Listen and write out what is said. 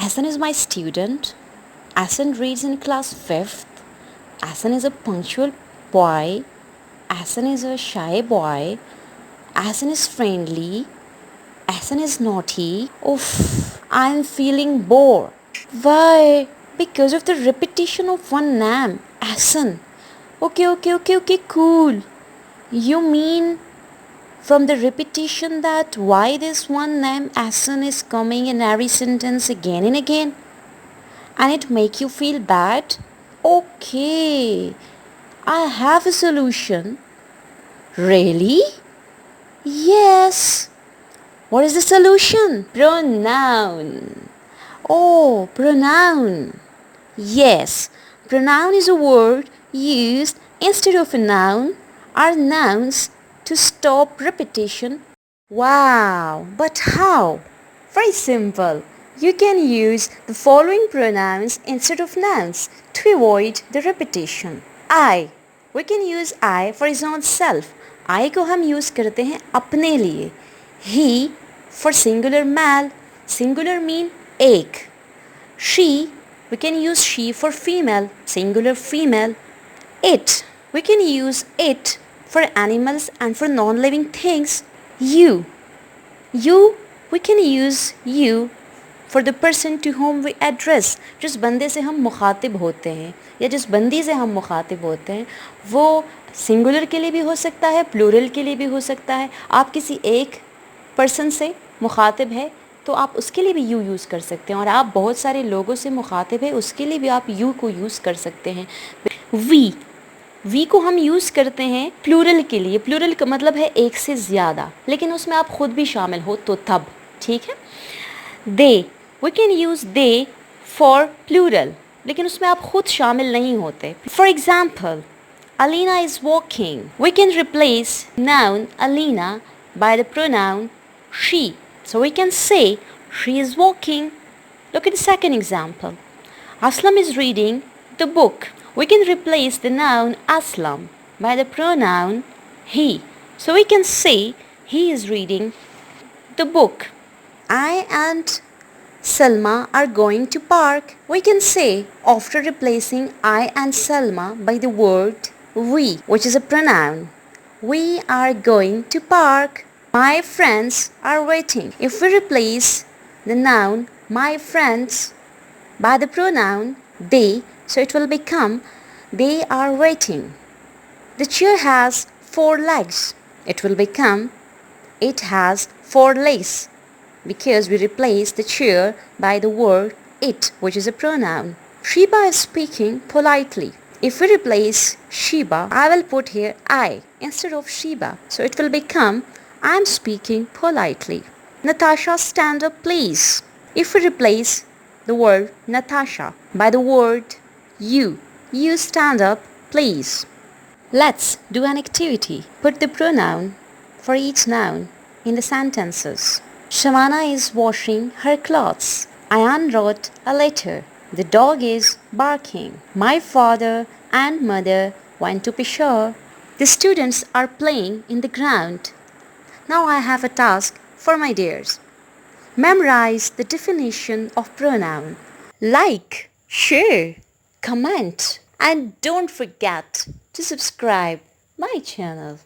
Ahsan is my student. Ahsan reads in class 5th. Ahsan is a punctual boy. Ahsan is a shy boy. Ahsan is friendly. Ahsan is naughty. Oof, I'm feeling bored. Why? Because of the repetition of one name, Ahsan. Okay, cool. You mean from the repetition that why this one name Ahsan is coming in every sentence again and again? And it make you feel bad? Okay, I have a solution. Really? Yes. What is the solution? Pronoun. Oh, pronoun. Yes, pronoun is a word used instead of a noun or nouns to stop repetition. Wow, but how? Very simple. You can use the following pronouns instead of nouns to avoid the repetition. I. We can use I for his own self. I को हम use करते हैं अपने लिए. He for singular male. Singular mean एक. She. We can use she for female. Singular female. It. We can use it for animals and for non-living things. You. You. We can use you for the person to whom we address. जिस बंदे से हम मुखातिब होते हैं या जिस बंदी से हम मुखातिब होते हैं वो सिंगुलर के लिए भी हो सकता है, प्लूरल के लिए भी हो सकता है. आप किसी एक पर्सन से मुखातिब है तो आप उसके लिए भी यू यूज़ कर सकते हैं और आप बहुत सारे लोगों से मुखातिब है उसके लिए भी आप यू को यूज़ कर सकते हैं. वी को हम यूज़ करते हैं प्लूरल के लिए. प्लूरल का मतलब है एक से ज़्यादा, लेकिन उसमें आप ख़ुद भी शामिल हो तो तब. ठीक है. They. We can use they for plural, लेकिन उसमें आप ख़ुद शामिल नहीं होते. For example, Alina is walking. We can replace noun Alina by the pronoun she. So we can say she is walking. Look at the second example. Aslam is reading the book. We can replace the noun Aslam by the pronoun he. So we can say he is reading the book. I and Salma are going to park. We can say after replacing I and Salma by the word we, which is a pronoun. We are going to park. My friends are waiting. If we replace the noun my friends by the pronoun they, so it will become they are waiting. The chair has 4 legs. It will become it has 4 legs because we replace the chair by the word it, which is a pronoun. Sheeba is speaking politely. If we replace Sheeba, I will put here I instead of Sheeba. So it will become I am speaking politely. Natasha, stand up please. If we replace the word Natasha by the word you stand up please. Let's do an activity. Put the pronoun for each noun in the sentences. Shamana is washing her clothes. Ayan wrote a letter. The dog is barking. My father and mother went to Peshawar. The students are playing in the ground. Now I have a task for my dears. Memorize the definition of pronoun. Like, share, comment, and don't forget to subscribe my channel.